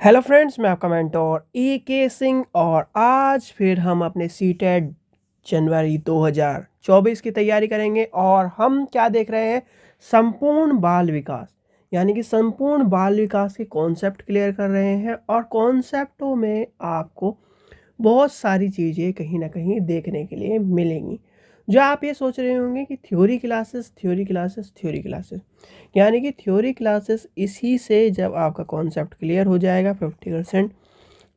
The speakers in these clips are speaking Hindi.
हेलो फ्रेंड्स, मैं आपका मेंटोर के सिंह और आज फिर हम अपने सीटेट जनवरी 2024 की तैयारी करेंगे। और हम क्या देख रहे हैं, संपूर्ण बाल विकास यानी कि संपूर्ण बाल विकास के कॉन्सेप्ट क्लियर कर रहे हैं। और कॉन्सेप्टों में आपको बहुत सारी चीज़ें कहीं ना कहीं देखने के लिए मिलेंगी। जो आप ये सोच रहे होंगे कि theory classes theory classes theory classes, यानी कि थ्योरी क्लासेस इसी से जब आपका कॉन्सेप्ट क्लियर हो जाएगा 50%,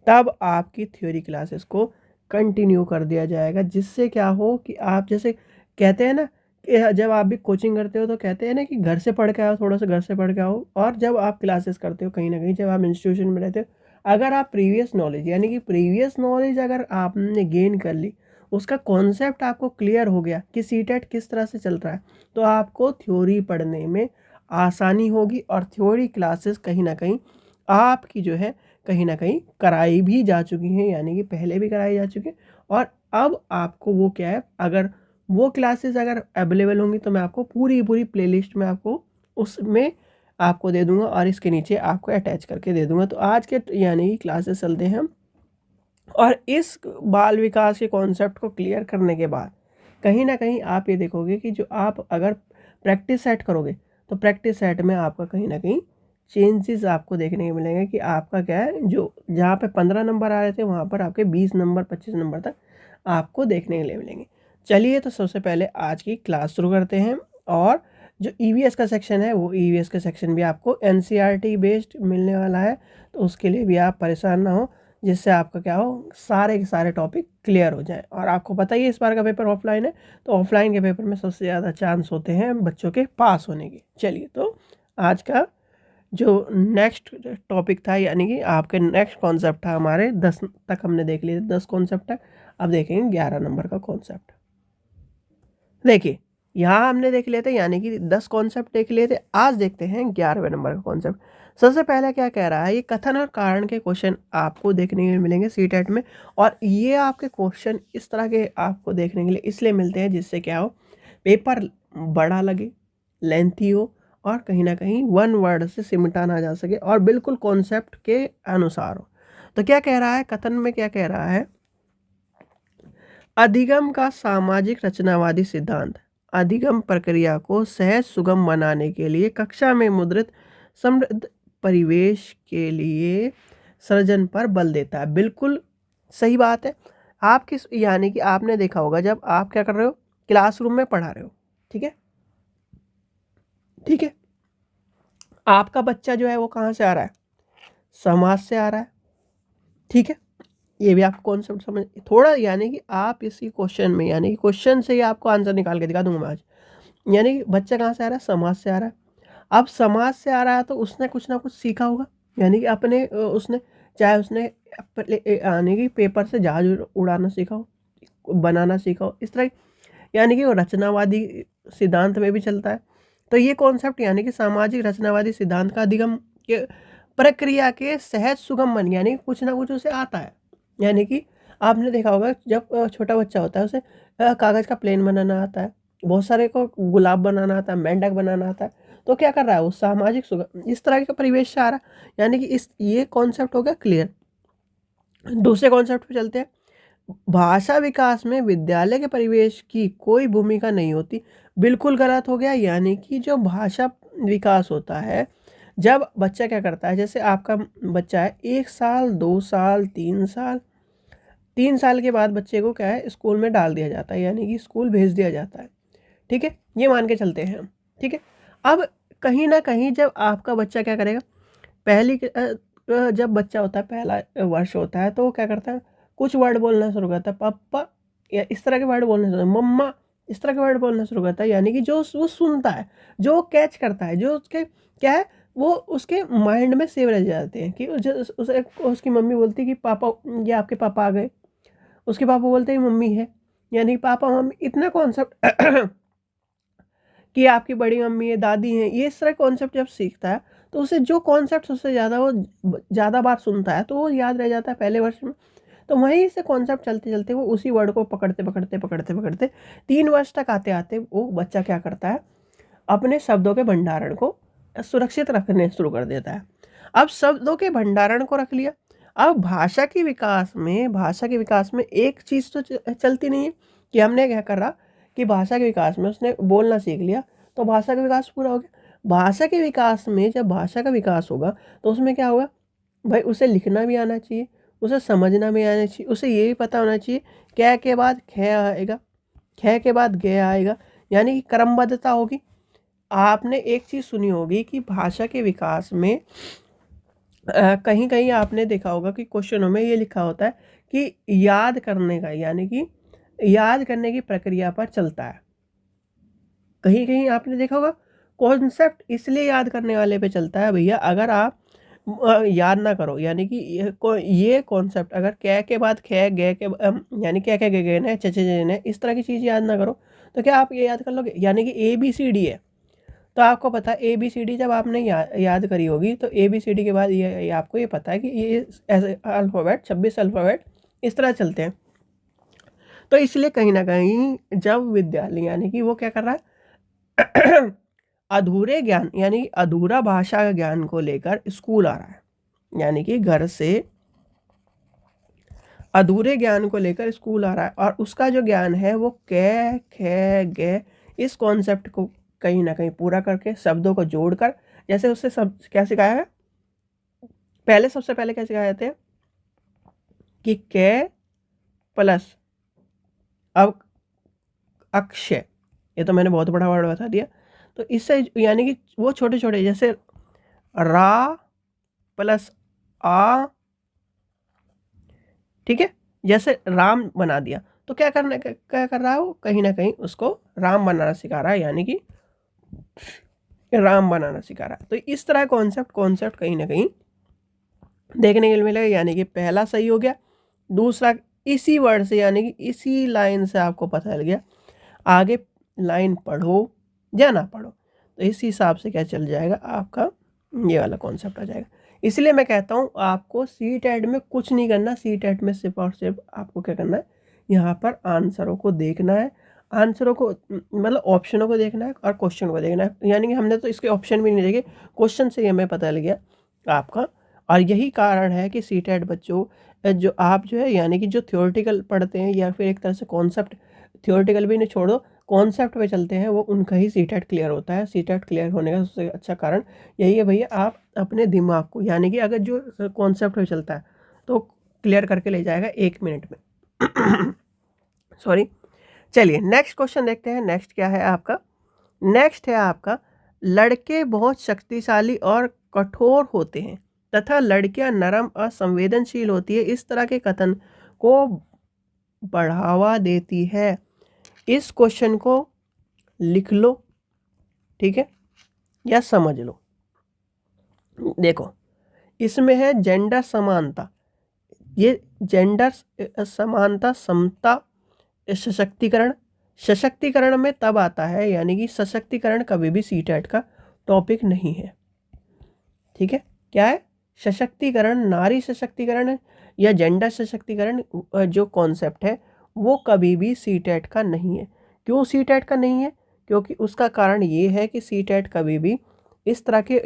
तब आपकी थ्योरी क्लासेस को कंटिन्यू कर दिया जाएगा। जिससे क्या हो कि आप जैसे कहते हैं ना कि जब आप भी कोचिंग करते हो तो कहते हैं ना कि घर से पढ़ के आओ, थोड़ा सा घर से पढ़ के आओ। और जब आप क्लासेस करते हो कहीं ना कहीं, जब आप इंस्टीट्यूशन में रहते हो, अगर आप प्रीवियस नॉलेज यानी कि प्रीवियस नॉलेज अगर आपने गेन कर ली, उसका कॉन्सेप्ट आपको क्लियर हो गया कि सीटेट किस तरह से चल रहा है, तो आपको थ्योरी पढ़ने में आसानी होगी। और थ्योरी क्लासेस कहीं ना कहीं आपकी जो है कहीं ना कहीं कराई भी जा चुकी हैं, यानी कि पहले भी कराई जा चुकी है। और अब आपको वो क्या है, अगर वो क्लासेस अगर अवेलेबल होंगी तो मैं आपको पूरी पूरी प्लेलिस्ट में आपको उसमें आपको दे दूंगा और इसके नीचे आपको अटैच करके दे दूंगा। तो आज के यानी कि क्लासेस चलते हैं हम। और इस बाल विकास के कॉन्सेप्ट को क्लियर करने के बाद कहीं ना कहीं आप ये देखोगे कि जो आप अगर प्रैक्टिस सेट करोगे तो प्रैक्टिस सेट में आपका कहीं ना कहीं चेंजेस आपको देखने को मिलेंगे कि आपका क्या है, जो जहाँ पे 15 नंबर आ रहे थे वहाँ पर आपके 20 नंबर 25 नंबर तक आपको देखने के लिए मिलेंगे। चलिए, तो सबसे पहले आज की क्लास शुरू करते हैं। और जो ईवीएस का सेक्शन है वो ईवीएस का सेक्शन भी आपको एनसीईआरटी बेस्ड मिलने वाला है, तो उसके लिए भी आप परेशान ना हो, जिससे आपका क्या हो, सारे के सारे टॉपिक क्लियर हो जाएं। और आपको पता ही है इस बार का पेपर ऑफलाइन है, तो ऑफलाइन के पेपर में सबसे ज़्यादा चांस होते हैं बच्चों के पास होने के। चलिए, तो आज का जो नेक्स्ट टॉपिक था यानी कि आपके नेक्स्ट कॉन्सेप्ट था, हमारे 10 तक हमने देख लिए 10 कॉन्सेप्ट तक। अब देखेंगे 11 नंबर का कॉन्सेप्ट। देखिए, यहाँ हमने देख लिए थे यानी कि 10 कॉन्सेप्ट देख लिए थे। आज देखते हैं 11वें नंबर का कॉन्सेप्ट। सबसे पहले क्या कह रहा है, ये कथन और कारण के क्वेश्चन आपको देखने के मिलेंगे सीटेट में। और ये आपके क्वेश्चन इस तरह के आपको देखने के लिए इसलिए मिलते हैं जिससे क्या हो, पेपर बड़ा लगे, लेंथी हो और कहीं ना कहीं वन वर्ड से सिमटा ना जा सके और बिल्कुल कॉन्सेप्ट के अनुसार हो। तो क्या कह रहा है कथन में, क्या कह रहा है, अधिगम का सामाजिक रचनावादी सिद्धांत अधिगम प्रक्रिया को सहज सुगम बनाने के लिए कक्षा में मुद्रित समृद्ध परिवेश के लिए सृजन पर बल देता है। बिल्कुल सही बात है। आप किस यानी कि आपने देखा होगा जब आप क्या कर रहे हो, क्लासरूम में पढ़ा रहे हो, ठीक है ठीक है, आपका बच्चा जो है वो कहाँ से आ रहा है, समाज से आ रहा है, ठीक है। ये भी आपको कॉन्सेप्ट समझ थोड़ा, यानी कि आप इसी क्वेश्चन में यानी कि क्वेश्चन से ही आपको आंसर निकाल के दिखा दूंगा मैं आज। यानी कि बच्चा कहाँ से आ रहा है, समाज से आ रहा है। अब समाज से आ रहा है तो उसने कुछ ना कुछ सीखा होगा, यानी कि अपने उसने चाहे उसने यानी कि पेपर से जहाज उड़ाना सीखा हो, बनाना सीखा हो, इस तरह यानी कि वो रचनावादी सिद्धांत में भी चलता है। तो ये कॉन्सेप्ट यानी कि सामाजिक रचनावादी सिद्धांत का अधिगम के प्रक्रिया के सहज सुगम बन, यानी कुछ ना कुछ उसे आता है। यानी कि आपने देखा होगा जब छोटा बच्चा होता है उसे कागज़ का प्लेन बनाना आता है, बहुत सारे को गुलाब बनाना आता है, मेंढक बनाना आता है। तो क्या कर रहा है वो, सामाजिक सुगम इस तरह का परिवेश से आ रहा है। यानी कि इस ये कॉन्सेप्ट हो गया क्लियर। दूसरे कॉन्सेप्ट पे चलते हैं। भाषा विकास में विद्यालय के परिवेश की कोई भूमिका नहीं होती। बिल्कुल गलत हो गया। यानी कि जो भाषा विकास होता है, जब बच्चा क्या करता है, जैसे आपका बच्चा है 1 साल 2 साल 3 साल, 3 साल के बाद बच्चे को क्या है, स्कूल में डाल दिया जाता है, यानी कि स्कूल भेज दिया जाता है, ठीक है, ये मान के चलते हैं हम, ठीक है। अब कहीं ना कहीं जब आपका बच्चा क्या करेगा, जब बच्चा होता है, पहला वर्ष होता है, तो वो क्या करता है, कुछ वर्ड बोलना शुरू करता है, पापा या इस तरह के वर्ड बोलना शुरू, मम्मा इस तरह के वर्ड बोलना शुरू करता है। यानी कि जो वो सुनता है, जो कैच करता है, जो उसके क्या है, वो उसके माइंड में सेव रह जाते हैं। कि उसे उसकी मम्मी बोलती है कि पापा, ये आपके पापा आ गए, उसके पापा बोलते हैं मम्मी है, यानी पापा मम्मी, इतना कॉन्सेप्ट कि आपकी बड़ी मम्मी है, दादी हैं, ये इस तरह कॉन्सेप्ट जब सीखता है तो उसे जो कॉन्सेप्ट उससे ज़्यादा वो ज़्यादा बार सुनता है तो वो याद रह जाता है पहले वर्ष में। तो वहीं से कॉन्सेप्ट चलते चलते वो उसी वर्ड को पकड़ते पकड़ते पकड़ते पकड़ते 3 वर्ष तक आते आते वो बच्चा क्या करता है, अपने शब्दों के भंडारण को सुरक्षित रखने शुरू कर देता है। अब शब्दों के भंडारण को रख लिया। अब भाषा के विकास में एक चीज़ तो चलती नहीं है कि हमने क्या करा कि भाषा के विकास में उसने बोलना सीख लिया तो भाषा का विकास पूरा हो गया। भाषा के विकास में जब भाषा का विकास होगा तो उसमें क्या होगा भाई, उसे लिखना भी आना चाहिए, उसे समझना भी आना चाहिए, उसे ये भी पता होना चाहिए कै के बाद ख आएगा, ख के बाद ग आएगा, यानी कि क्रमबद्धता होगी। आपने एक चीज़ सुनी होगी कि भाषा के विकास में कहीं कहीं आपने देखा होगा कि क्वेश्चनों में ये लिखा होता है कि याद करने का, यानी कि याद करने की प्रक्रिया पर चलता है। कहीं कहीं आपने देखा होगा कॉन्सेप्ट इसलिए याद करने वाले पे चलता है भैया, अगर आप याद ना करो, यानी कि ये कॉन्सेप्ट अगर कै के बाद ख ग के यानी क्या क्या गे ने च ने इस तरह की चीज़ याद ना करो तो क्या आप ये याद कर लोगे। यानी कि ABCD है तो आपको पता है ABCD जब आपने याद करी होगी तो ABCD के बाद ये आपको ये पता है कि ये ऐसे अल्फ़ाबेट 26 अल्फ़ाबेट इस तरह चलते हैं। तो इसलिए कहीं ना कहीं जब विद्यालय यानी कि वो क्या कर रहा है अधूरे ज्ञान यानी अधूरा भाषा ज्ञान को लेकर स्कूल आ रहा है, यानी कि घर से अधूरे ज्ञान को लेकर स्कूल आ रहा है और उसका जो ज्ञान है वो कै ख ग इस कॉन्सेप्ट को कहीं ना कहीं पूरा करके शब्दों को जोड़कर, जैसे उससे सब क्या सिखाया है पहले, सबसे पहले क्या सिखाया जाता है कि कै प्लस अब अक्षय, ये तो मैंने बहुत बड़ा वर्ड बता दिया। तो इससे यानी कि वो छोटे छोटे जैसे रा प्लस आ, ठीक है, जैसे राम बना दिया तो क्या कर रहा है वो कहीं ना कहीं उसको राम बनाना सिखा रहा है, यानी कि राम बनाना सिखा रहा है। तो इस तरह कॉन्सेप्ट कहीं ना कहीं देखने के लिए मिलेगा, यानी कि पहला सही हो गया। दूसरा इसी वर्ड से यानी कि इसी लाइन से आपको पता चल गया, आगे लाइन पढ़ो या ना पढ़ो तो इस हिसाब से क्या चल जाएगा आपका ये वाला कॉन्सेप्ट आ जाएगा। इसलिए मैं कहता हूँ आपको CTET में कुछ नहीं करना, CTET में सिर्फ और सिर्फ आपको क्या करना है, यहाँ पर आंसरों को देखना है, आंसरों को मतलब ऑप्शनों को देखना है और क्वेश्चन को देखना है। यानी कि हमने तो इसके ऑप्शन भी नहीं देखे, क्वेश्चन से ही हमें पता लग गया आपका। और यही कारण है कि CTET बच्चों जो आप जो है यानी कि जो थ्योरेटिकल पढ़ते हैं या फिर एक तरह से कॉन्सेप्ट, थ्योरेटिकल भी नहीं छोड़ो कॉन्सेप्ट पे चलते हैं, वो उनका ही CTET क्लियर होता है। CTET क्लियर होने का सबसे अच्छा कारण यही है भैया, आप अपने दिमाग को यानी कि अगर जो कॉन्सेप्ट पे चलता है तो क्लियर करके ले जाएगा 1 मिनट में सॉरी। चलिए नेक्स्ट क्वेश्चन देखते हैं। नेक्स्ट क्या है आपका, नेक्स्ट है आपका लड़के बहुत शक्तिशाली और कठोर होते हैं तथा लड़कियां नरम और संवेदनशील होती है, इस तरह के कथन को बढ़ावा देती है। इस क्वेश्चन को लिख लो, ठीक है, या समझ लो। देखो इसमें है जेंडर समानता, ये जेंडर समानता, समता, सशक्तिकरण। सशक्तिकरण में तब आता है, यानी कि सशक्तिकरण कभी भी CTET का टॉपिक नहीं है, ठीक है। क्या है सशक्तिकरण, नारी सशक्तिकरण या जेंडर सशक्तिकरण जो कॉन्सेप्ट है वो कभी भी CTET का नहीं है। क्यों CTET का नहीं है, क्योंकि उसका कारण ये है कि CTET कभी भी इस तरह के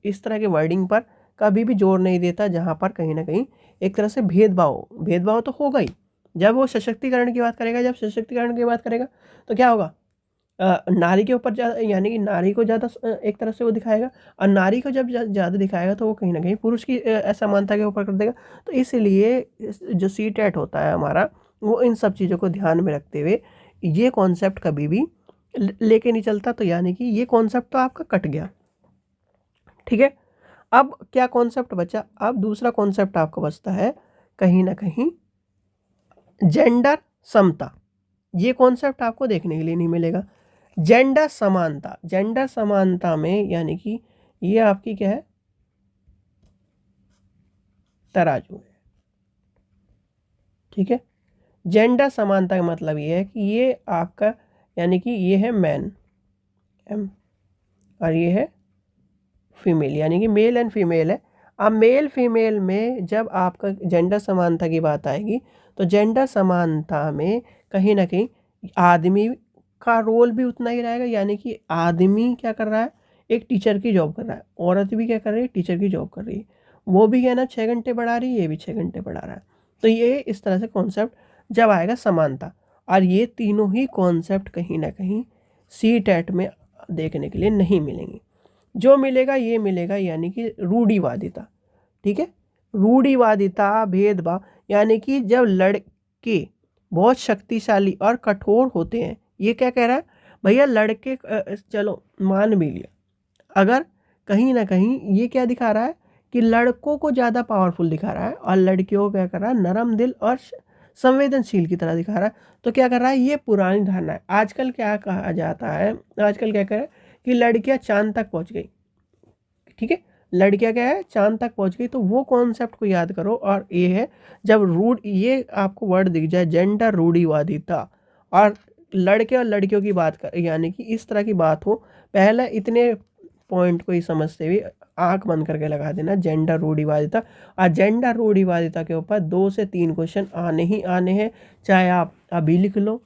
इस तरह के वर्डिंग पर कभी भी जोर नहीं देता जहाँ पर कहीं ना कहीं एक तरह से भेदभाव तो होगा ही। जब वो सशक्तिकरण की बात करेगा, जब सशक्तिकरण की बात करेगा तो क्या होगा, नारी के ऊपर ज़्यादा, यानी कि नारी को ज़्यादा एक तरह से वो दिखाएगा, और नारी को जब ज़्यादा दिखाएगा तो वो कहीं ना कहीं पुरुष की असमानता के ऊपर कर देगा। तो इसलिए जो CTET होता है हमारा वो इन सब चीज़ों को ध्यान में रखते हुए ये कॉन्सेप्ट कभी भी लेके नहीं चलता। तो यानी कि ये कॉन्सेप्ट तो आपका कट गया, ठीक है। अब क्या कॉन्सेप्ट बचा, अब दूसरा कॉन्सेप्ट आपको बचता है कहीं ना कहीं जेंडर समता। ये कॉन्सेप्ट आपको देखने के लिए नहीं मिलेगा। जेंडर समानता, जेंडर समानता में यानी कि ये आपकी क्या है, तराजू है, ठीक है। जेंडर समानता का मतलब ये है कि ये आपका यानी कि ये है मैन M और ये है फीमेल, यानी कि मेल एंड फीमेल है। अब मेल फीमेल में जब आपका जेंडर समानता की बात आएगी तो जेंडर समानता में कहीं ना कहीं आदमी का रोल भी उतना ही रहेगा, यानी कि आदमी क्या कर रहा है, एक टीचर की जॉब कर रहा है, औरत भी क्या कर रही है, टीचर की जॉब कर रही है, वो भी क्या ना 6 घंटे पढ़ा रही है, ये भी 6 घंटे पढ़ा रहा है। तो ये इस तरह से कॉन्सेप्ट जब आएगा समानता, और ये तीनों ही कॉन्सेप्ट कहीं ना कहीं सी टेट में देखने के लिए नहीं मिलेंगे। जो मिलेगा ये मिलेगा, यानी कि रूढ़िवादिता। ठीक है, रूढ़िवादिता, भेदभाव, यानी कि जब लड़के बहुत शक्तिशाली और कठोर होते हैं, ये क्या कह रहा है भैया, लड़के चलो मान भी लिया, अगर कहीं ना कहीं ये क्या दिखा रहा है कि लड़कों को ज़्यादा पावरफुल दिखा रहा है और लड़कियों को क्या कर रहा है, नरम दिल और संवेदनशील की तरह दिखा रहा है। तो क्या कर रहा है, ये पुरानी धारणा है। आजकल क्या कहा जाता है, आजकल क्या करे कि लड़कियां चांद तक पहुंच गई। ठीक है, लड़कियां क्या है, चांद तक पहुंच गई। तो वो कॉन्सेप्ट को याद करो, और ये है जब ये आपको वर्ड दिख जाए, जेंडर रूढ़िवादिता, और लड़के और लड़कियों की बात कर, यानी कि इस तरह की बात हो, पहले इतने पॉइंट को ही समझते हुए आंख बंद करके लगा देना जेंडर रूढ़िवादिता। और जेंडर रूढ़िवादिता के ऊपर 2 से 3 क्वेश्चन आने ही आने हैं, चाहे आप अभी लिख लो,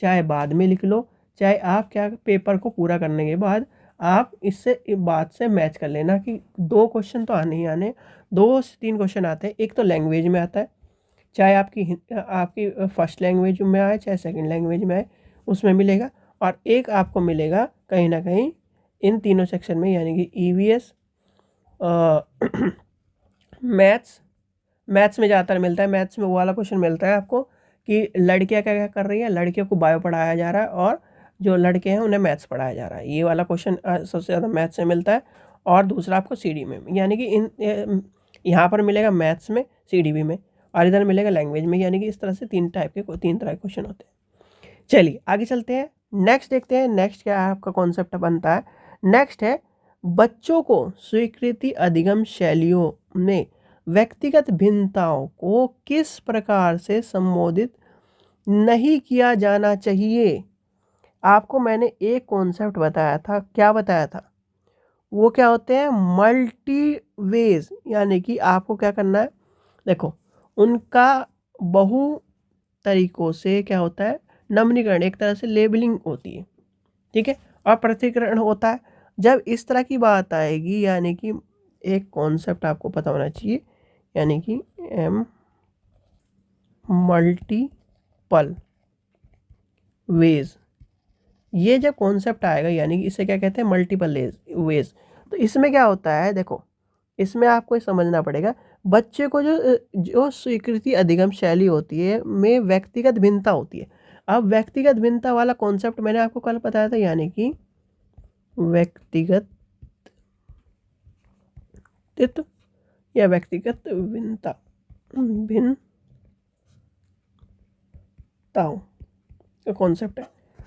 चाहे बाद में लिख लो, चाहे आप क्या पेपर को पूरा करने के बाद आप इससे बात से मैच कर लेना कि 2 क्वेश्चन तो आने ही आने। 2 से 3 क्वेश्चन आते हैं, एक तो लैंग्वेज में आता है, चाहे आपकी फर्स्ट लैंग्वेज में आए चाहे सेकंड लैंग्वेज में आए, उसमें मिलेगा। और एक आपको मिलेगा कहीं ना कहीं इन तीनों सेक्शन में, यानी कि ईवीएस, मैथ्स में ज़्यादातर मिलता है। मैथ्स में वो वाला क्वेश्चन मिलता है आपको कि लड़कियां क्या क्या कर रही हैं, लड़कियों को बायो पढ़ाया जा रहा है और जो लड़के हैं उन्हें मैथ्स पढ़ाया जा रहा है। ये वाला क्वेश्चन सबसे ज़्यादा मैथ्स से मिलता है। और दूसरा आपको सीडी में, यानी कि यहाँ पर मिलेगा मैथ्स में, सीडीबी में, और इधर मिलेगा लैंग्वेज में। यानी कि इस तरह से 3 तरह के क्वेश्चन होते हैं। चलिए आगे चलते हैं, नेक्स्ट देखते हैं। नेक्स्ट क्या आपका कॉन्सेप्ट बनता है, नेक्स्ट है बच्चों को स्वीकृति अधिगम शैलियों में व्यक्तिगत भिन्नताओं को किस प्रकार से संबोधित नहीं किया जाना चाहिए। आपको मैंने एक कॉन्सेप्ट बताया था, क्या बताया था, वो क्या होते हैं, मल्टी वेज। यानी कि आपको क्या करना है, देखो उनका बहु तरीकों से क्या होता है, नमनीकरण, एक तरह से लेबलिंग होती है। ठीक है, और पृथक्करण होता है। जब इस तरह की बात आएगी, यानी कि एक कॉन्सेप्ट आपको पता होना चाहिए, यानी कि मल्टीपल वेज, ये जब कॉन्सेप्ट आएगा, यानी कि इसे क्या कहते हैं, मल्टीपल वेज। तो इसमें क्या होता है, देखो इसमें आपको समझना पड़ेगा, बच्चे को जो स्वीकृति अधिगम शैली होती है में व्यक्तिगत भिन्नता होती है। अब व्यक्तिगत भिन्नता वाला कॉन्सेप्ट मैंने आपको कल बताया था, यानी कि व्यक्तिगत या व्यक्तिगत भिन्नताओं का कॉन्सेप्ट है।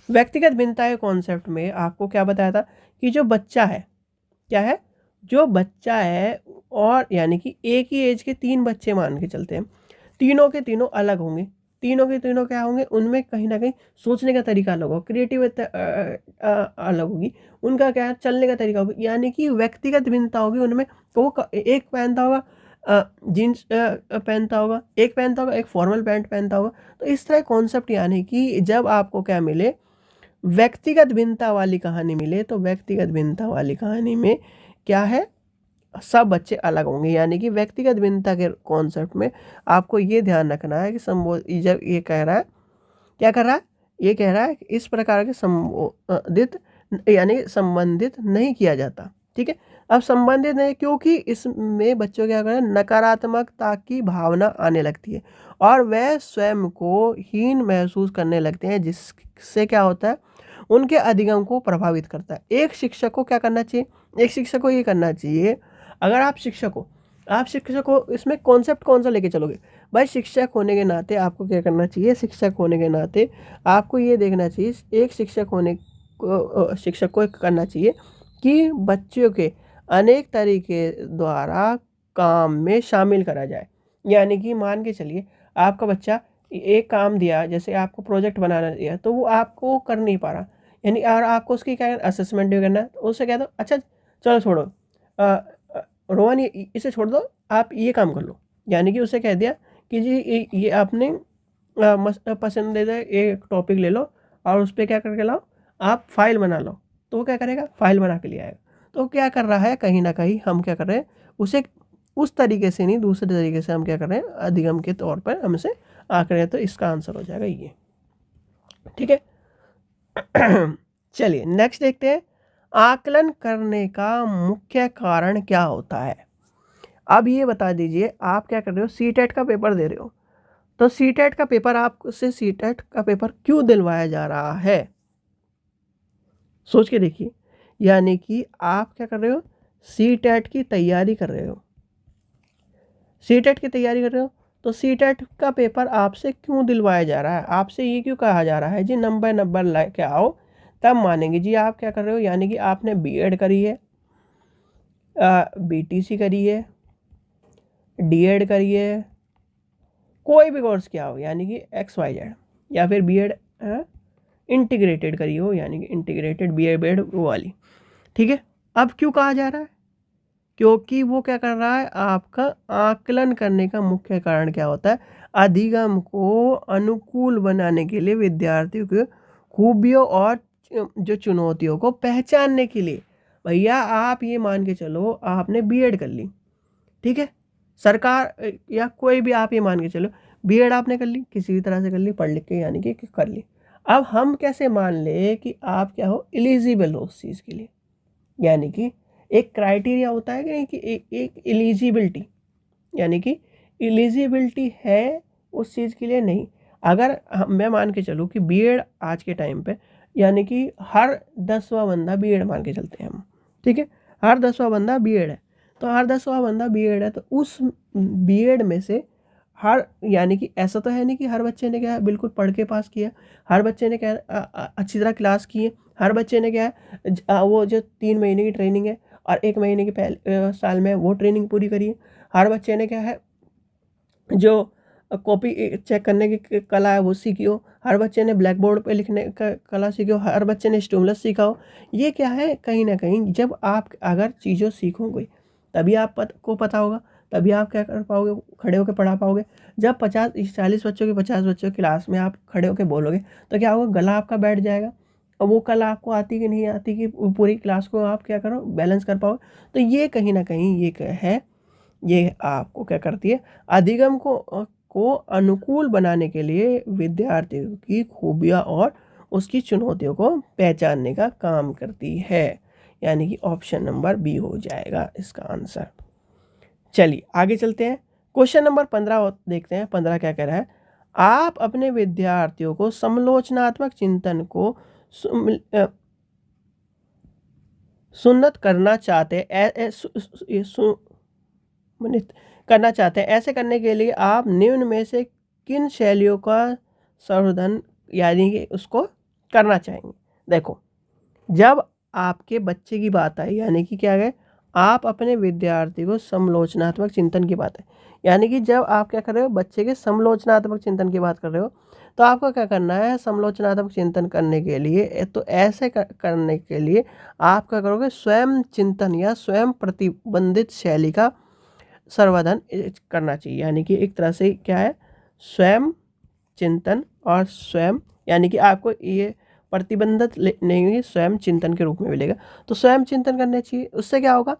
व्यक्तिगत भिन्नता के कॉन्सेप्ट में आपको क्या बताया था कि जो बच्चा है, क्या है, जो बच्चा है, और यानी कि एक ही एज के 3 बच्चे मान के चलते हैं, तीनों के तीनों अलग होंगे, तीनों के तीनों क्या होंगे, उनमें कहीं ना कहीं सोचने का तरीका अलग होगा, क्रिएटिविटी अलग होगी, उनका क्या चलने का तरीका होगा, यानी कि व्यक्तिगत भिन्नता होगी उनमें। तो वो एक पहनता होगा जीन्स पहनता होगा, एक पहनता होगा, एक फॉर्मल पैंट पहनता होगा। तो इस तरह कॉन्सेप्ट, यानी कि जब आपको क्या मिले, व्यक्तिगत भिन्नता वाली कहानी मिले, तो व्यक्तिगत भिन्नता वाली कहानी में क्या है, सब बच्चे अलग होंगे। यानी कि व्यक्तिगत भिन्नता के कॉन्सेप्ट में आपको ये ध्यान रखना है कि जब ये कह रहा है, क्या कर रहा है, ये कह रहा है कि इस प्रकार के संबोधित यानी संबंधित नहीं किया जाता। ठीक है, अब संबंधित नहीं, क्योंकि इसमें बच्चों क्या करें, नकारात्मकता की भावना आने लगती है और वह स्वयं को हीन महसूस करने लगते हैं, जिससे क्या होता है, उनके अधिगम को प्रभावित करता है। एक शिक्षक को क्या करना चाहिए, एक शिक्षक को ये करना चाहिए, अगर आप शिक्षक हो इसमें कॉन्सेप्ट कौन सा लेके चलोगे भाई, शिक्षक होने के नाते आपको क्या करना चाहिए, शिक्षक होने के नाते आपको ये देखना चाहिए, एक शिक्षक को करना चाहिए कि बच्चों के अनेक तरीके द्वारा काम में शामिल करा जाए। यानी कि मान के चलिए आपका बच्चा एक काम दिया, जैसे आपको प्रोजेक्ट बनाना दिया, तो वो आपको कर नहीं पा रहा, यानी और आपको उसकी क्या असेसमेंट भी करना है, तो उससे कह दो अच्छा चलो छोड़ो, रोहन इसे छोड़ दो, आप ये काम कर लो। यानी कि उसे कह दिया कि जी ये आपने पसंदीदा एक टॉपिक ले लो और उस पर क्या करके लाओ, आप फाइल बना लो। तो वो क्या करेगा, फाइल बना के ले आएगा। तो क्या कर रहा है, कहीं ना कहीं हम क्या कर रहे हैं, उसे उस तरीके से नहीं, दूसरे तरीके से हम क्या कर रहे हैं, अधिगम के तौर पर हमसे आंक रहे हैं। तो इसका आंसर हो जाएगा ये। ठीक है। चलिए नेक्स्ट देखते हैं, आकलन करने का मुख्य कारण क्या होता है। अब ये बता दीजिए, आप क्या कर रहे हो, सीटेट का पेपर दे रहे हो, तो सीटेट का पेपर आपसे सीटेट का पेपर क्यों दिलवाया जा रहा है, सोच के देखिए। यानी कि आप क्या कर रहे हो, सीटेट की तैयारी कर रहे हो, सीटेट की तैयारी कर रहे हो, तो सीटेट का पेपर आपसे क्यों दिलवाया जा रहा है, आपसे ये क्यों कहा जा रहा है जी नंबर लेके आओ तब मानेंगे जी। आप क्या कर रहे हो, यानी कि आपने बीएड करी है, बीटीसी करी है, डीएड करी है, कोई भी कोर्स किया हो, यानी कि XYZ, या फिर बीएड इंटीग्रेटेड करी हो, यानी कि इंटीग्रेटेड बीएड वो वाली। ठीक है। अब क्यों कहा जा रहा है, क्योंकि वो क्या कर रहा है, आपका आकलन करने का मुख्य कारण क्या होता है, अधिगम को अनुकूल बनाने के लिए, विद्यार्थियों के खूबियों और जो चुनौतियों को पहचानने के लिए। भैया आप ये मान के चलो, आपने बीएड कर ली, ठीक है, सरकार या कोई भी, आप ये मान के चलो बीएड आपने कर ली, किसी भी तरह से कर ली, पढ़ लिख के, यानी कि कर ली। अब हम कैसे मान ले कि आप क्या हो, एलिजिबल हो उस चीज़ के लिए, यानी कि एक क्राइटेरिया होता है कि एक एलिजिबिलिटी, यानी कि एलिजिबिलिटी है उस चीज़ के लिए। नहीं, अगर मैं मान के चलूँ कि बीएड आज के टाइम पे, यानी कि हर 10वां बंदा बीएड मान के चलते हैं हम, ठीक है, हर 10वां बंदा बीएड है, तो हर 10वां बंदा बीएड है, तो उस बीएड में से हर, यानी कि ऐसा तो है नहीं कि हर बच्चे ने क्या है बिल्कुल पढ़ के पास किया, हर बच्चे ने क्या अच्छी तरह क्लास की है, हर बच्चे ने क्या है वो जो 3 महीने की ट्रेनिंग है और 1 महीने के पहले साल में वो ट्रेनिंग पूरी करी है, हर बच्चे ने क्या है जो कॉपी चेक करने की कला है वो सीखी हो, हर बच्चे ने ब्लैक बोर्ड पे लिखने का कला सीखी हो, हर बच्चे ने स्टिमुलस सीखा हो। ये क्या है, कहीं ना कहीं जब आप अगर चीज़ों सीखोगे तभी आप को पता होगा, तभी आप क्या कर पाओगे, खड़े होकर पढ़ा पाओगे। जब 40 बच्चों की 50 बच्चों की क्लास में आप खड़े होकर बोलोगे तो क्या होगा, गला आपका बैठ जाएगा, और वो कला आपको आती कि नहीं आती कि पूरी क्लास को आप क्या करो, बैलेंस कर पाओगे। तो ये कहीं ना कहीं ये है, ये आपको क्या करती है, अधिगम को अनुकूल बनाने के लिए विद्यार्थियों की खूबियाँ और उसकी चुनौतियों को पहचानने का काम करती है, यानी कि ऑप्शन नंबर बी हो जाएगा इसका आंसर। चलिए आगे चलते हैं, क्वेश्चन नंबर 15 देखते हैं। 15 क्या कह रहा है, आप अपने विद्यार्थियों को समालोचनात्मक चिंतन को सुन्नत करना चाहते करना चाहते हैं, ऐसे करने के लिए आप निम्न में से किन शैलियों का संवर्धन, यानी कि उसको करना चाहेंगे। देखो, जब आपके बच्चे की बात आई, यानी कि क्या है, आप अपने विद्यार्थी को समालोचनात्मक चिंतन की बात है, यानी कि जब आप क्या कर रहे हो, बच्चे के समालोचनात्मक चिंतन की बात कर रहे हो, तो आपको क्या करना है, समालोचनात्मक चिंतन करने के लिए, तो ऐसे करने के लिए आप क्या करोगे, स्वयं चिंतन या स्वयं प्रतिबंधित शैली का संवर्धन करना चाहिए। यानी कि एक तरह से क्या है, स्वयं चिंतन और स्वयं, यानी कि आपको ये प्रतिबंधित नहीं हुई, स्वयं चिंतन के रूप में मिलेगा, तो स्वयं चिंतन करने चाहिए। उससे क्या होगा,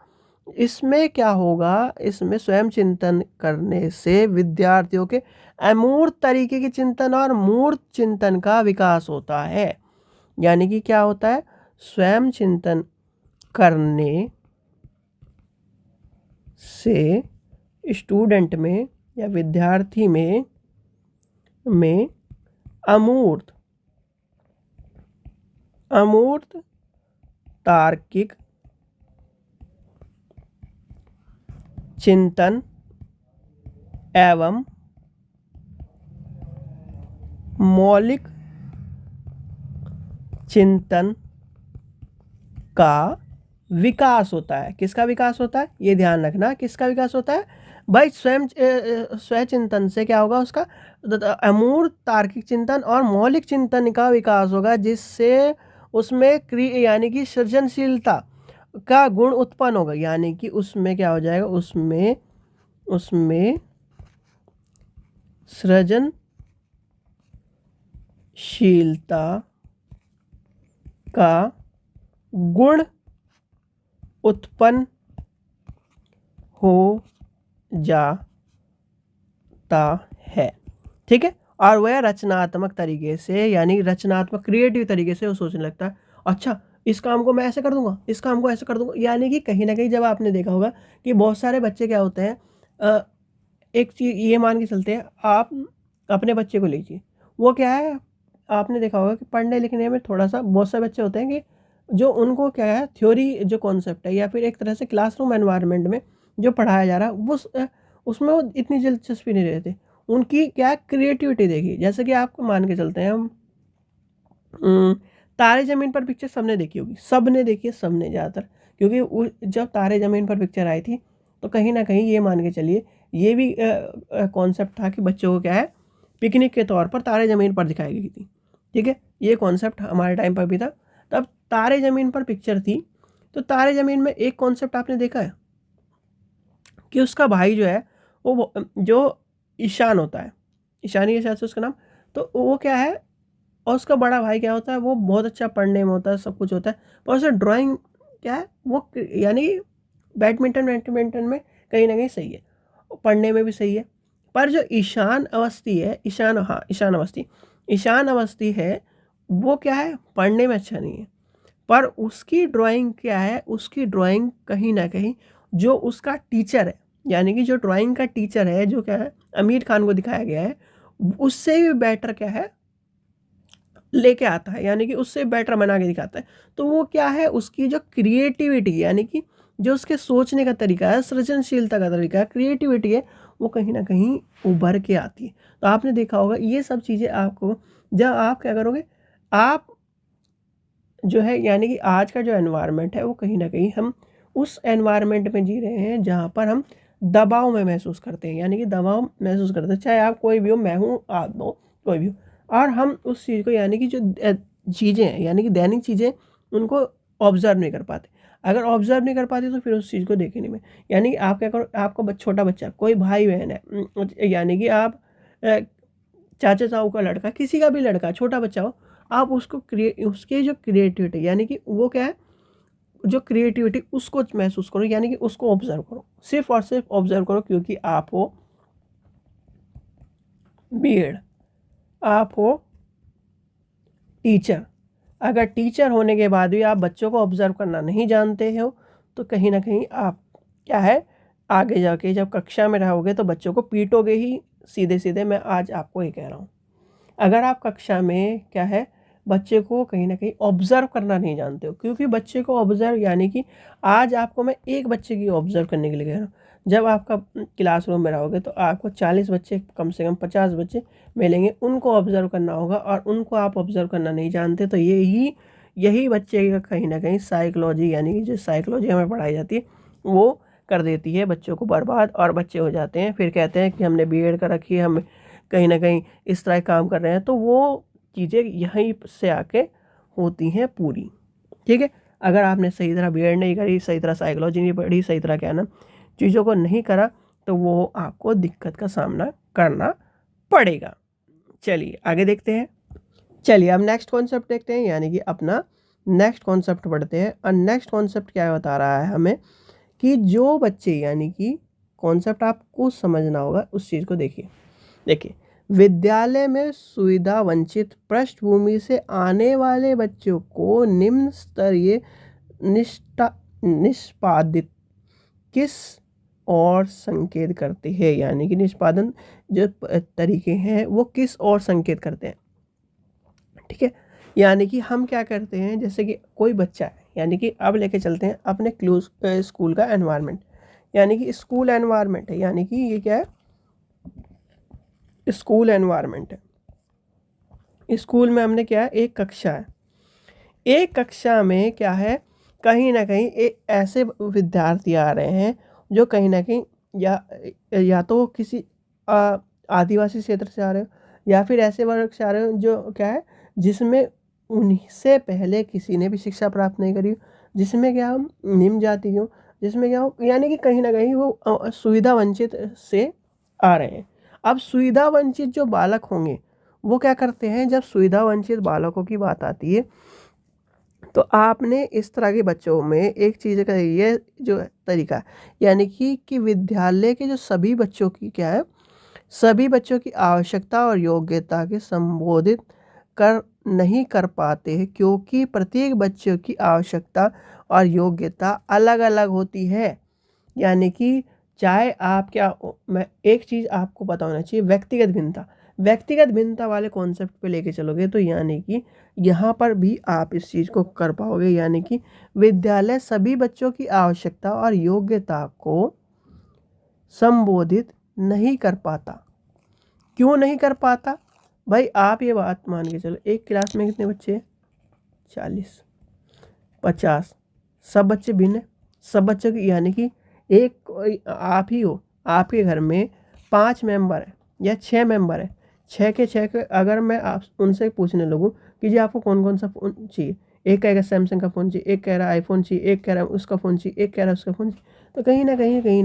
इसमें क्या होगा, इसमें स्वयं चिंतन करने से विद्यार्थियों के अमूर्त तरीके के चिंतन और मूर्त चिंतन का विकास होता है। यानी कि क्या होता है, स्वयं चिंतन करने से स्टूडेंट में या विद्यार्थी में अमूर्त तार्किक चिंतन एवं मौलिक चिंतन का विकास होता है। किसका विकास होता है, ये ध्यान रखना, किसका विकास होता है भाई, स्वयं चिंतन से क्या होगा, उसका अमूर्त तार्किक चिंतन और मौलिक चिंतन का विकास होगा, जिससे उसमें यानी कि सृजनशीलता का गुण उत्पन्न होगा। यानी कि उसमें क्या हो जाएगा, उसमें सृजनशीलता का गुण उत्पन्न हो जाता है। ठीक है, और वह रचनात्मक तरीके से, यानी रचनात्मक क्रिएटिव तरीके से वो सोचने लगता है, अच्छा इस काम को मैं ऐसे कर दूंगा, इस काम को ऐसे कर दूंगा। यानी कि कहीं ना कहीं जब आपने देखा होगा कि बहुत सारे बच्चे क्या होते हैं, एक चीज़ ये मान के चलते हैं, आप अपने बच्चे को लीजिए, वो क्या है, आपने देखा होगा कि पढ़ने लिखने में थोड़ा सा, बहुत से बच्चे होते हैं कि जो उनको क्या है, थ्योरी जो कॉन्सेप्ट है या फिर एक तरह से क्लासरूम एनवायरनमेंट में जो पढ़ाया जा रहा है वो उसमें वो इतनी दिलचस्पी नहीं रहती। उनकी क्या क्रिएटिविटी देखी, जैसे कि आपको मान के चलते हैं हम, तारे ज़मीन पर पिक्चर सबने देखी होगी, सबने देखी है, सबने ज़्यादातर, क्योंकि जब तारे ज़मीन पर पिक्चर आई थी तो कहीं ना कहीं ये मान के चलिए ये भी कॉन्सेप्ट था कि बच्चों को क्या है, पिकनिक के तौर पर तारे ज़मीन पर दिखाई गई थी। ठीक है, ये कॉन्सेप्ट हमारे टाइम पर भी था। तब तारे ज़मीन पर पिक्चर थी, तो तारे ज़मीन में एक कॉन्सेप्ट आपने देखा है कि उसका भाई जो है वो जो ईशान होता है, ईशानी है शायद से उसका नाम, तो वो क्या है, और उसका बड़ा भाई क्या होता है, वो बहुत अच्छा पढ़ने में होता है, सब कुछ होता है, पर उसे ड्राइंग क्या है वो, यानी बैडमिंटन में कहीं ना कहीं सही है, पढ़ने में भी सही है। पर जो ईशान अवस्थी है, ईशान अवस्थी है, वो क्या है, पढ़ने में अच्छा नहीं है, पर उसकी ड्राइंग क्या है, उसकी ड्राइंग कहीं ना कहीं जो उसका टीचर है, यानी कि जो ड्राइंग का टीचर है, जो क्या है आमिर खान को दिखाया गया है, उससे भी बेटर क्या है लेके आता है, यानी कि उससे बेटर बना के दिखाता है। तो वो क्या है, उसकी जो क्रिएटिविटी, यानी कि जो उसके सोचने का तरीका है, सृजनशीलता का तरीका है, क्रिएटिविटी है, वो कहीं ना कहीं उभर के आती है। तो आपने देखा होगा ये सब चीज़ें आपको, जब आप क्या करोगे, आप जो है, यानी कि आज का जो एनवायरनमेंट है वो कहीं ना कहीं हम उस एनवायरनमेंट में जी रहे हैं जहाँ पर हम दबाव में महसूस करते हैं, यानी कि दबाव महसूस करते हैं, चाहे आप कोई भी हो, मैं हूँ, आप हो, कोई भी हो, और हम उस चीज़ को, यानी कि जो चीज़ें हैं, यानी कि दैनिक चीज़ें, उनको ऑब्जर्व नहीं कर पाते। अगर ऑब्जर्व नहीं कर पाते तो फिर उस चीज़ को देखेंगे में, यानी कि आप क्या करो, आपको छोटा बच्चा, कोई भाई बहन है, यानी कि आप चाचा ताऊ का लड़का, किसी का भी लड़का, छोटा बच्चा हो, आप उसको उसके जो क्रिएटिविटी, यानी कि वो क्या है, जो क्रिएटिविटी उसको महसूस करो, यानी कि उसको ऑब्जर्व करो, सिर्फ और सिर्फ ऑब्जर्व करो, क्योंकि आप हो बीएड, आप हो टीचर। अगर टीचर होने के बाद भी आप बच्चों को ऑब्जर्व करना नहीं जानते हो तो कहीं ना कहीं आप क्या है, आगे जाके जब कक्षा में रहोगे तो बच्चों को पीटोगे ही, सीधे सीधे मैं आज आपको ये कह रहा हूँ। अगर आप कक्षा में क्या है, बच्चे को कहीं ना कहीं ऑब्जर्व करना नहीं जानते हो, क्योंकि बच्चे को ऑब्जर्व, यानी कि आज आपको मैं एक बच्चे की ऑब्जर्व करने के लिए कह रहा हूँ, जब आपका क्लासरूम में रहोगे तो आपको 40 बच्चे, कम से कम 50 बच्चे मिलेंगे, उनको ऑब्जर्व करना होगा, और उनको आप ऑब्जर्व करना नहीं जानते तो यही बच्चे का कहीं ना कहीं साइकोलॉजी, यानी कि जो साइकोलॉजी हमें पढ़ाई जाती है वो कर देती है बच्चों को बर्बाद, और बच्चे हो जाते हैं, फिर कहते हैं कि हमने बीएड कर रखी है, हम कहीं ना कहीं इस तरह काम कर रहे हैं, तो वो चीज़ें यहीं से आके होती हैं पूरी। ठीक है, अगर आपने सही तरह बीएड नहीं करी, सही तरह साइकोलॉजी नहीं पढ़ी, सही तरह क्या ना चीज़ों को नहीं करा, तो वो आपको दिक्कत का सामना करना पड़ेगा। चलिए आगे देखते हैं। चलिए अब नेक्स्ट कॉन्सेप्ट देखते हैं, यानी कि अपना नेक्स्ट कॉन्सेप्ट पढ़ते हैं। और नेक्स्ट कॉन्सेप्ट क्या बता रहा है हमें कि जो बच्चे, यानी कि कॉन्सेप्ट आपको समझना होगा उस चीज़ को देखिए, विद्यालय में सुविधा वंचित पृष्ठभूमि से आने वाले बच्चों को निम्न स्तरीय निष्पादित किस और संकेत करते हैं, यानी कि निष्पादन जो तरीके हैं वो किस और संकेत करते हैं। ठीक है, यानी कि हम क्या करते हैं, जैसे कि कोई बच्चा है, यानी कि अब लेके चलते हैं अपने स्कूल का एनवायरनमेंट, यानी कि स्कूल एनवायरनमेंट है, यानी कि ये क्या है, स्कूल एनवायरनमेंट है। स्कूल में हमने क्या है, एक कक्षा है, एक कक्षा में क्या है, कहीं ना कहीं एक ऐसे विद्यार्थी आ रहे हैं जो कहीं ना कहीं या तो किसी आदिवासी क्षेत्र से आ रहे हो, या फिर ऐसे वर्ग से आ रहे हो जो क्या है, जिसमें उनसे पहले किसी ने भी शिक्षा प्राप्त नहीं करी, जिसमें क्या हम निम्न जाति हो, जिसमें क्या हो, यानी कि कहीं ना कहीं वो सुविधा वंचित से आ रहे हैं। अब सुविधा वंचित जो बालक होंगे वो क्या करते हैं, जब सुविधा वंचित बालकों की बात आती है तो आपने इस तरह के बच्चों में एक चीज़ का ये जो तरीका, यानी कि विद्यालय के जो सभी बच्चों की क्या है, सभी बच्चों की आवश्यकता और योग्यता के संबोधित कर नहीं कर पाते हैं, क्योंकि प्रत्येक बच्चों की आवश्यकता और योग्यता अलग अलग होती है। यानी कि चाहे आप क्या मैं एक चीज़ आपको पता होना चाहिए, व्यक्तिगत भिन्नता वाले कॉन्सेप्ट पे लेके चलोगे तो यानी कि यहाँ पर भी आप इस चीज़ को कर पाओगे। यानी कि विद्यालय सभी बच्चों की आवश्यकता और योग्यता को संबोधित नहीं कर पाता। क्यों नहीं कर पाता भाई? आप ये बात मान के चलो, एक क्लास में कितने बच्चे हैं? 40, 50। सब बच्चे भिन्न है, सब बच्चों की, यानी कि एक आप ही हो, आपके घर में 5 मेंबर है या 6 मेंबर है, 6 के 6 के अगर मैं आप उनसे पूछने लगूँ कि जी आपको कौन कौन सा फ़ोन चाहिए, एक कहेगा सैमसंग का फ़ोन चाहिए, एक कह रहा है आईफोन चाहिए, एक कह रहा है उसका फ़ोन चाहिए, एक कह रहा है उसका फ़ोन चाहिए, तो कहीं ना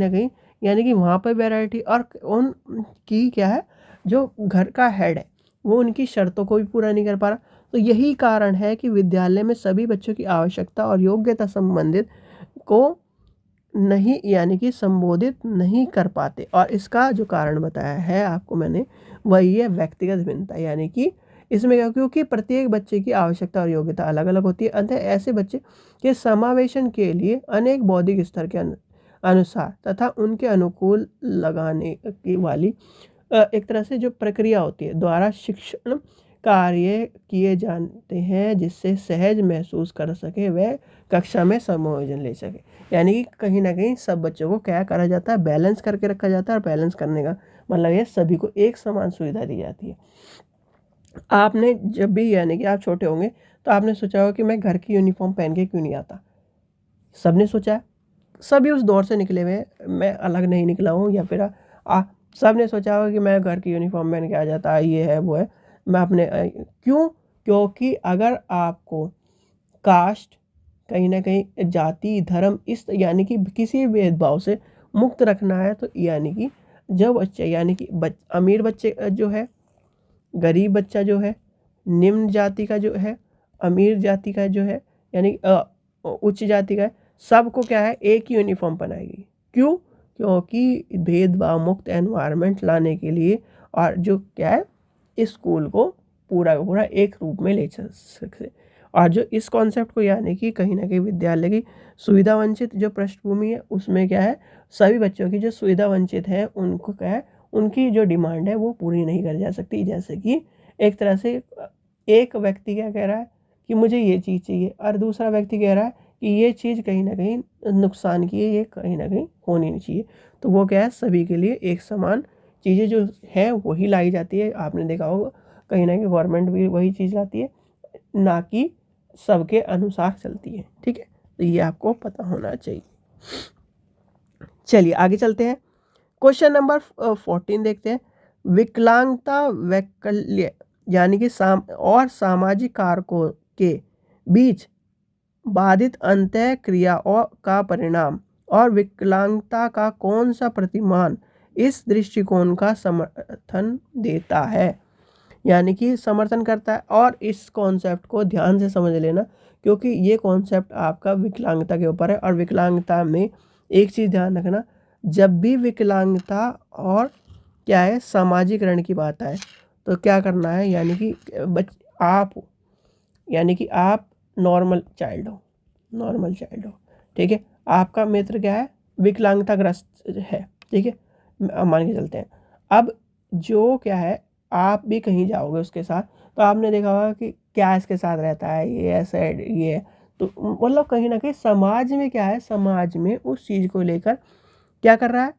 कहीं यानी कि वहाँ पर वैरायटी और उनकी क्या है, जो घर का हेड है वो उनकी शर्तों को भी पूरा नहीं कर पा रहा। तो यही कारण है कि विद्यालय में सभी बच्चों की आवश्यकता और योग्यता संबंधित को नहीं, यानी कि संबोधित नहीं कर पाते। और इसका जो कारण बताया है आपको मैंने, वही है व्यक्तिगत भिन्नता। यानी कि इसमें क्या, क्योंकि प्रत्येक बच्चे की आवश्यकता और योग्यता अलग अलग होती है, अतः ऐसे बच्चे के समावेशन के लिए अनेक बौद्धिक स्तर के अनुसार तथा उनके अनुकूल लगाने की वाली एक तरह से जो प्रक्रिया होती है द्वारा शिक्षण कार्य किए जाते हैं, जिससे सहज महसूस कर सके वह कक्षा में समायोजन ले सके। यानी कि कहीं ना कहीं सब बच्चों को क्या करा जाता है, बैलेंस करके रखा जाता है। और बैलेंस करने का मतलब ये सभी को एक समान सुविधा दी जाती है। आपने जब भी, यानी कि आप छोटे होंगे तो आपने सोचा होगा कि मैं घर की यूनिफॉर्म पहन के क्यों नहीं आता, सबने सोचा है। सभी उस दौर से निकले हुए हैं, मैं अलग नहीं निकला हूँ। या फिर सब ने सोचा होगा कि मैं घर की यूनिफॉर्म पहन के आ जाता, ये है वो है, मैं अपने क्यों? क्योंकि अगर आपको कास्ट, कहीं ना कहीं जाति, धर्म, इस यानी कि किसी भी भेदभाव से मुक्त रखना है, तो यानी कि जो बच्चे, यानी कि अमीर बच्चे जो है, गरीब बच्चा जो है, निम्न जाति का जो है, अमीर जाति का जो है, यानी उच्च जाति का है, सबको क्या है, एक ही यूनिफॉर्म पहनाएगी। क्यों? क्योंकि भेदभाव मुक्त एनवायरनमेंट लाने के लिए, और जो क्या है, इस स्कूल को पूरा का पूरा एक रूप में ले चल सके। और जो इस कॉन्सेप्ट को, यानी कि कहीं ना कहीं विद्यालय की सुविधा वंचित जो पृष्ठभूमि है, उसमें क्या है, सभी बच्चों की जो सुविधा वंचित है उनको क्या है, उनकी जो डिमांड है वो पूरी नहीं कर जा सकती। जैसे कि एक तरह से एक व्यक्ति क्या कह रहा है कि मुझे ये चीज़ चाहिए, और दूसरा व्यक्ति कह रहा है कि ये चीज़ कहीं ना कहीं नुकसान की है, ये कहीं ना कहीं होनी नहीं चाहिए। तो वो क्या है, सभी के लिए एक समान चीज़ें जो है वही लाई जाती है। आपने देखा होगा कहीं ना कहीं गवर्नमेंट भी वही चीज़ लाती है, ना कि सबके अनुसार चलती है। ठीक है, तो ये आपको पता होना चाहिए। चलिए आगे चलते हैं, क्वेश्चन नंबर 14 देखते हैं। विकलांगता, वैकल्य यानी कि सामाजिक कारकों के बीच बाधित अंतः क्रिया और का परिणाम, और विकलांगता का कौन सा प्रतिमान इस दृष्टिकोण का समर्थन देता है, यानी कि समर्थन करता है। और इस कॉन्सेप्ट को ध्यान से समझ लेना, क्योंकि ये कॉन्सेप्ट आपका विकलांगता के ऊपर है। और विकलांगता में एक चीज़ ध्यान रखना, जब भी विकलांगता और क्या है, सामाजिकरण की बात आए, तो क्या करना है, यानी कि यानी कि आप नॉर्मल चाइल्ड हो, ठीक है, आपका मित्र क्या है, विकलांगताग्रस्त है, ठीक है, मान के चलते हैं। अब जो क्या है, आप भी कहीं जाओगे उसके साथ, तो आपने देखा होगा कि क्या इसके साथ रहता है, ये ऐसा है, ये है। तो मतलब कहीं ना कहीं समाज में क्या है, समाज में उस चीज़ को लेकर क्या कर रहा है,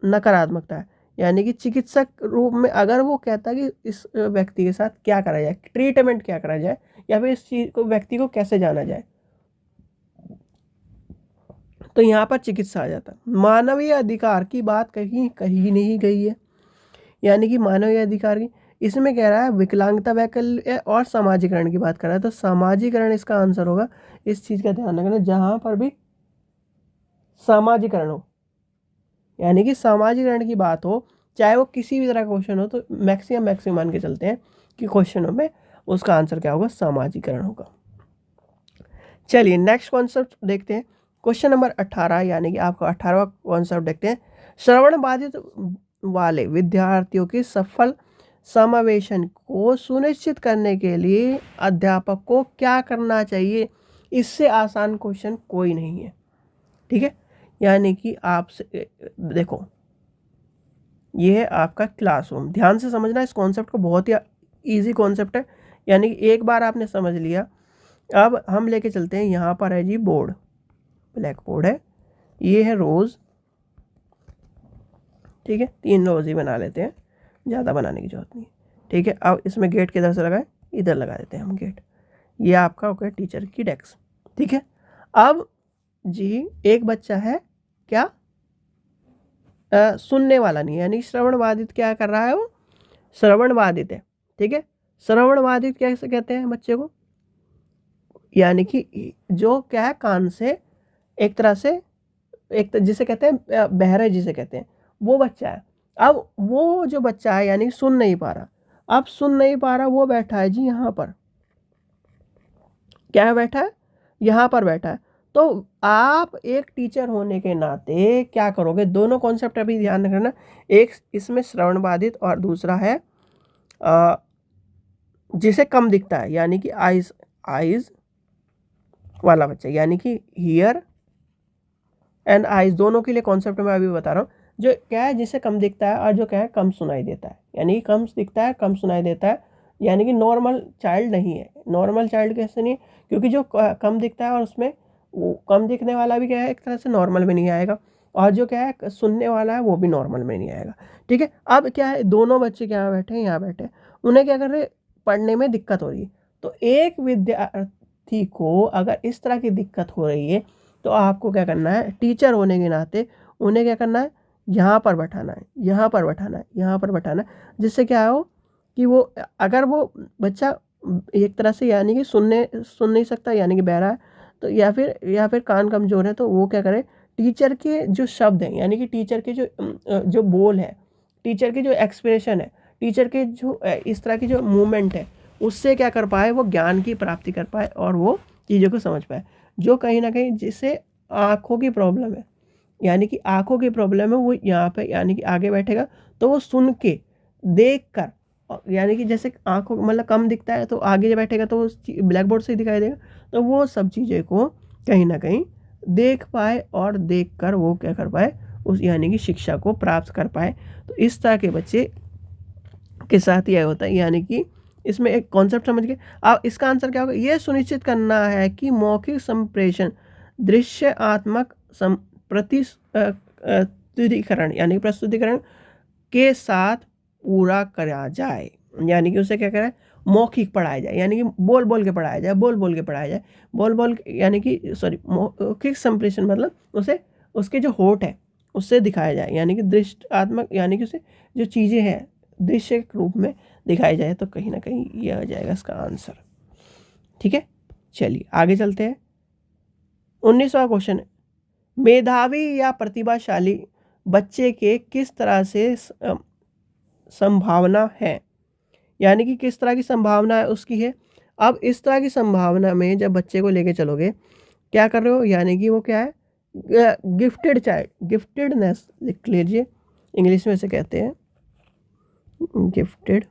नकारात्मकता है। यानी कि चिकित्सक रूप में अगर वो कहता है कि इस व्यक्ति के साथ क्या करा जाए, ट्रीटमेंट क्या करा जाए, या फिर इस चीज़ को, व्यक्ति को कैसे जाना जाए, तो यहाँ पर चिकित्सा आ जाता है। मानवीय अधिकार की बात कहीं कहीं नहीं गई है, यानी कि मानवीय अधिकार की, इसमें कह रहा है विकलांगता, वैकल्य और सामाजिकरण की बात कर रहा है। तो सामाजिकरण इसका आंसर होगा। इस चीज़ का ध्यान रखना, जहाँ पर भी सामाजिकरण हो, यानी कि सामाजिकरण की बात हो, चाहे वो किसी भी तरह का क्वेश्चन हो, तो मैक्सिमम मान के चलते हैं कि क्वेश्चनों में उसका आंसर क्या होगा, सामाजिकरण होगा। चलिए नेक्स्ट कॉन्सेप्ट देखते हैं। क्वेश्चन नंबर 18 यानी कि आपका 18वां कॉन्सेप्ट देखते हैं। श्रवण बाधित वाले विद्यार्थियों के सफल समावेशन को सुनिश्चित करने के लिए अध्यापक को क्या करना चाहिए? इससे आसान क्वेश्चन कोई नहीं है, ठीक है। यानी कि आपसे देखो, ये है आपका क्लासरूम। ध्यान से समझना इस कॉन्सेप्ट को, बहुत ही इजी कॉन्सेप्ट है। यानी कि एक बार आपने समझ लिया, अब हम लेके चलते हैं। यहाँ पर है जी बोर्ड, ब्लैक बोर्ड है, ये है रोज़, ठीक है। 3 रोज़ ही बना लेते हैं, ज़्यादा बनाने की जरूरत नहीं है, ठीक है। अब इसमें गेट किधर से लगाए? इधर लगा देते हैं हम गेट। ये आपका हो गया टीचर की डेस्क, ठीक है। अब जी एक बच्चा है क्या, सुनने वाला नहीं है, यानी श्रवण बाधित। क्या कर रहा है वो? श्रवण बाधित है, ठीक है। श्रवण बाधित कैसे कहते हैं बच्चे को? यानी कि जो क्या है, कान से एक तरह से जिसे कहते हैं बहरा, जिसे कहते हैं, वो बच्चा है। अब वो जो बच्चा है यानी सुन नहीं पा रहा, अब सुन नहीं पा रहा, वो बैठा है जी यहाँ पर। क्या है? बैठा है, यहाँ पर बैठा है। तो आप एक टीचर होने के नाते क्या करोगे? दोनों कॉन्सेप्ट अभी ध्यान रखना, एक इसमें श्रवण बाधित और दूसरा है जिसे कम दिखता है, यानी कि आइज वाला बच्चा, यानी कि हियर एंड आइज दोनों के लिए कॉन्सेप्ट मैं अभी बता रहा हूँ। जो क्या है, जिसे कम दिखता है और जो क्या है कम सुनाई देता है, यानी कम दिखता है कम सुनाई देता है, यानी कि नॉर्मल चाइल्ड नहीं है। नॉर्मल चाइल्ड कैसे नहीं है? क्योंकि जो कम दिखता है और उसमें वो कम दिखने वाला भी क्या है, एक तरह से नॉर्मल में नहीं आएगा, और जो क्या है सुनने वाला है वो भी नॉर्मल में नहीं आएगा, ठीक है। अब क्या है, दोनों बच्चे क्या बैठे हैं, यहाँ बैठे हैं, उन्हें क्या कर रहे, पढ़ने में दिक्कत हो रही है। तो एक विद्यार्थी को अगर इस तरह की दिक्कत हो रही है तो आपको क्या करना है, टीचर होने के नाते उन्हें क्या करना है, यहाँ पर बैठाना है, यहाँ पर बैठाना है, यहाँ पर बैठाना है, जिससे क्या हो कि वो, अगर वो बच्चा एक तरह से यानी कि सुन नहीं सकता, यानी कि बहरा है, तो या फिर कान कमज़ोर है, तो वो क्या करे, टीचर के जो शब्द हैं, यानी कि टीचर के जो बोल है, टीचर के जो एक्सप्रेशन है, टीचर के जो इस तरह की जो मूवमेंट है, उससे क्या कर पाए, वो ज्ञान की प्राप्ति कर पाए और वो चीज़ों को समझ पाए। जो कहीं ना कहीं जिससे आँखों की प्रॉब्लम है, यानी कि आँखों की प्रॉब्लम है, वो यहाँ पे यानी कि आगे बैठेगा, तो वो सुन के देख कर, यानी कि जैसे आँखों मतलब कम दिखता है तो आगे जो बैठेगा तो ब्लैक बोर्ड से ही दिखाई देगा, तो वो सब चीज़ें को कहीं ना कहीं देख पाए और देख कर वो क्या कर पाए, उस यानी कि शिक्षा को प्राप्त कर पाए। तो इस तरह के बच्चे के साथ यह होता है, यानी कि इसमें एक कॉन्सेप्ट समझ गए। अब इसका आंसर क्या होगा? ये सुनिश्चित करना है कि मौखिक संप्रेषण दृश्यात्मक प्रस्तुतिकरण यानी प्रस्तुतिकरण के साथ पूरा करा जाए, यानी कि उसे क्या करें, मौखिक पढ़ाया जाए, यानी कि बोल बोल के पढ़ाया जाए, बोल बोल के पढ़ाया जाए, बोल बोल यानी कि सॉरी, मौखिक संप्रेषण मतलब उसे उसके जो होठ है उससे दिखाया जाए, यानी कि दृश्यात्मक, यानी कि उसे जो चीज़ें हैं दृश्य के रूप में दिखाई जाए, तो कहीं ना कहीं ये आ जाएगा इसका आंसर, ठीक है। चलिए आगे चलते हैं। 19वां क्वेश्चन है, मेधावी या प्रतिभाशाली बच्चे के किस तरह से संभावना है, यानी कि किस तरह की संभावना है उसकी है। अब इस तरह की संभावना में जब बच्चे को लेके चलोगे, क्या कर रहे हो, यानी कि वो क्या है, गिफ्टेड चाइल्ड, गिफ्टेडनेस लिख लीजिए, इंग्लिश में से कहते हैं गिफ्टेडनेस।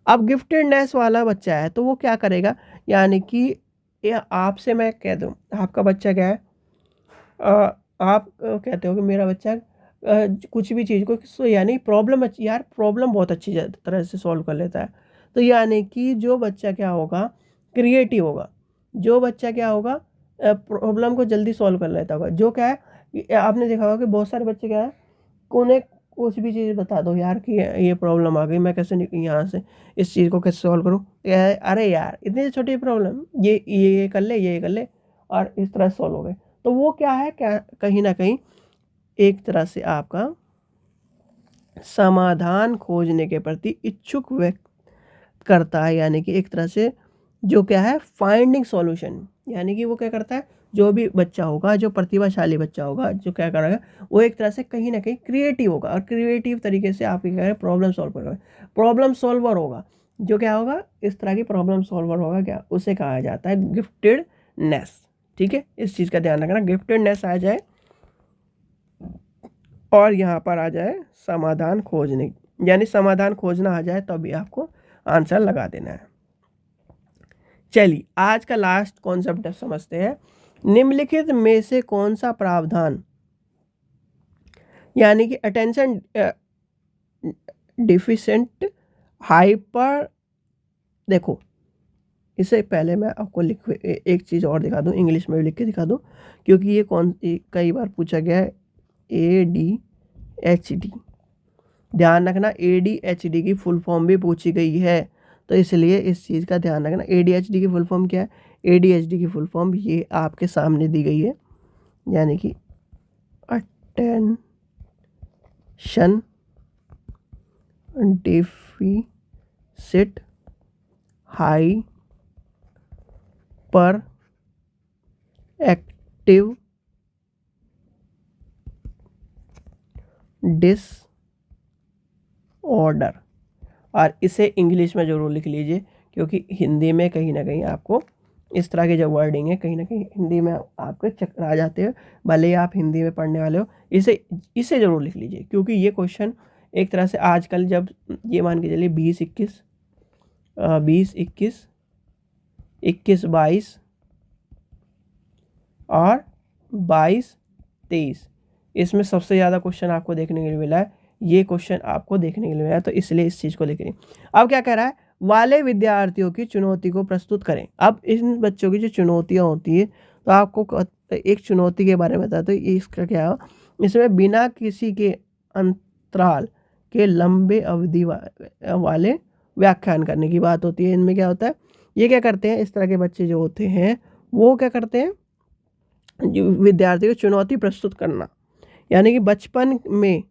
अब गिफ्टेडनेस वाला बच्चा है तो वो क्या करेगा, यानी कि आपसे मैं कह दूं आपका बच्चा क्या है, आप कहते हो कि मेरा बच्चा कुछ भी चीज़ को यानी प्रॉब्लम, यार प्रॉब्लम बहुत अच्छी तरह से सॉल्व कर लेता है, तो यानी कि जो बच्चा क्या होगा, क्रिएटिव होगा, जो बच्चा क्या होगा, प्रॉब्लम को जल्दी सॉल्व कर लेता होगा। जो क्या है, आपने देखा होगा कि बहुत सारे बच्चे क्या है, उन्हें कुछ भी चीज़ बता दो यार कि ये प्रॉब्लम आ गई, मैं कैसे यहाँ से इस चीज़ को कैसे सॉल्व करूँ, अरे यार इतनी छोटी प्रॉब्लम, ये कर ले, ये कर ले, और इस तरह सॉल्व हो गए। तो वो क्या है, क्या कहीं ना कहीं एक तरह से आपका समाधान खोजने के प्रति इच्छुक व्यक्त करता है, यानी कि एक तरह से जो क्या है, फाइंडिंग सॉल्यूशन, यानी कि वो क्या करता है, जो भी बच्चा होगा, जो प्रतिभाशाली बच्चा होगा, जो क्या करेगा, वो एक तरह से कहीं ना कहीं क्रिएटिव होगा, और क्रिएटिव तरीके से आप क्या करें, प्रॉब्लम सॉल्व करेगा, प्रॉब्लम सॉल्वर होगा। जो क्या होगा, इस तरह की प्रॉब्लम सॉल्वर होगा, क्या उसे कहा जाता है गिफ्टेडनेस। ठीक है, इस चीज़ का ध्यान रखना, गिफ्टेडनेस आ जाए और यहाँ पर आ जाए समाधान खोजने, यानी समाधान खोजना आ जाए तभी आपको आंसर लगा देना है। चलिए आज का लास्ट कॉन्सेप्ट समझते हैं। निम्नलिखित में से कौन सा प्रावधान, यानी कि अटेंशन डिफिशिएंट हाइपर, देखो इससे पहले मैं आपको एक चीज़ और दिखा दूं, इंग्लिश में भी लिख के दिखा दूं, क्योंकि ये कई बार पूछा गया है। ADHD, ध्यान रखना, ADHD की फुल फॉर्म भी पूछी गई है, तो इसलिए इस चीज़ का ध्यान रखना। ADHD की फुल फॉर्म क्या है? ADHD की फुल फॉर्म ये आपके सामने दी गई है, यानी कि attention deficit hyper active disorder. और इसे इंग्लिश में ज़रूर लिख लीजिए, क्योंकि हिंदी में कहीं ना कहीं आपको इस तरह के जो वर्डिंग है कहीं ना कहीं हिंदी में आपके चक्कर आ जाते हैं, भले ही आप हिंदी में पढ़ने वाले हो। इसे ज़रूर लिख लीजिए, क्योंकि ये क्वेश्चन एक तरह से आजकल जब ये मान के चलिए 20-21, 21-22 और 22-23, इसमें सबसे ज़्यादा क्वेश्चन आपको देखने के लिए मिला है, ये क्वेश्चन आपको देखने के लिए मिला है, तो इसलिए इस चीज़ को लिख रही। अब क्या कह रहा है, वाले विद्यार्थियों की चुनौती को प्रस्तुत करें। अब इन बच्चों की जो चुनौतियाँ होती है, तो आपको एक चुनौती के बारे में बताया, तो इसका क्या हो, इसमें बिना किसी के अंतराल के लंबे अवधि वाले व्याख्यान करने की बात होती है। इनमें क्या होता है, ये क्या करते हैं, इस तरह के बच्चे जो होते हैं वो क्या करते हैं, जो विद्यार्थी को चुनौती प्रस्तुत करना, यानी कि बचपन में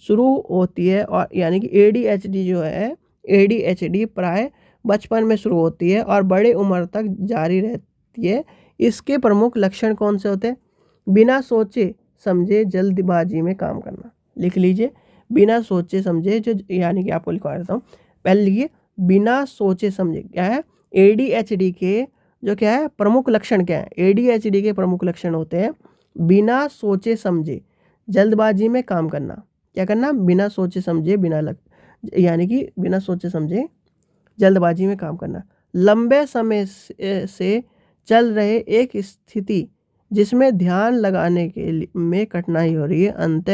शुरू होती है, और यानी कि ADHD जो है, ADHD प्राय बचपन में शुरू होती है और बड़े उम्र तक जारी रहती है। इसके प्रमुख लक्षण कौन से होते हैं? बिना सोचे समझे जल्दबाजी में काम करना। लिख लीजिए, बिना सोचे समझे, जो यानी कि आपको लिखवा देता हूँ, पहले लिखिए, बिना सोचे समझे क्या है, ADHD के जो क्या है प्रमुख लक्षण क्या है? ADHD के प्रमुख लक्षण होते हैं बिना सोचे समझे जल्दबाजी में काम करना। क्या करना? बिना सोचे समझे, यानी कि बिना सोचे समझे जल्दबाजी में काम करना। लंबे समय से चल रहे एक स्थिति जिसमें ध्यान लगाने में कठिनाई हो रही है, अंत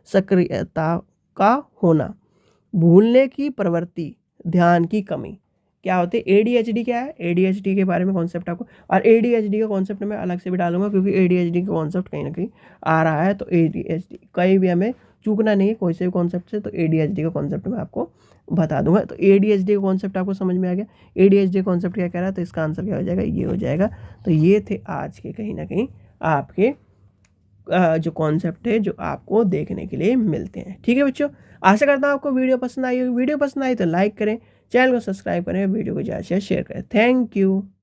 सक्रियता का होना। भूलने की प्रवृत्ति, ध्यान की कमी। क्या होती है? ADHD क्या है? ADHD के बारे में कॉन्सेप्ट आपको, और ADHD का कॉन्सेप्ट मैं अलग से भी डालूंगा, क्योंकि ADHD का कॉन्सेप्ट कहीं ना कहीं आ रहा है, तो ADHD कहीं भी हमें चूकना नहीं है कोई से भी कॉन्सेप्ट से, तो ADHD का कॉन्सेप्ट मैं आपको बता दूंगा। तो ADHD का कॉन्सेप्ट आपको समझ में आ गया। ADHD कॉन्सेप्ट क्या कह रहा है, तो इसका आंसर क्या हो जाएगा, ये हो जाएगा। तो ये थे आज के कहीं ना कहीं आपके जो कॉन्सेप्ट है जो आपको देखने के लिए मिलते हैं। ठीक है बच्चों, आशा करता हूँ आपको वीडियो पसंद आई होगी। वीडियो पसंद आई तो लाइक करें, चैनल को सब्सक्राइब करें, वीडियो को ज़्यादा से शेयर करें। Thank you.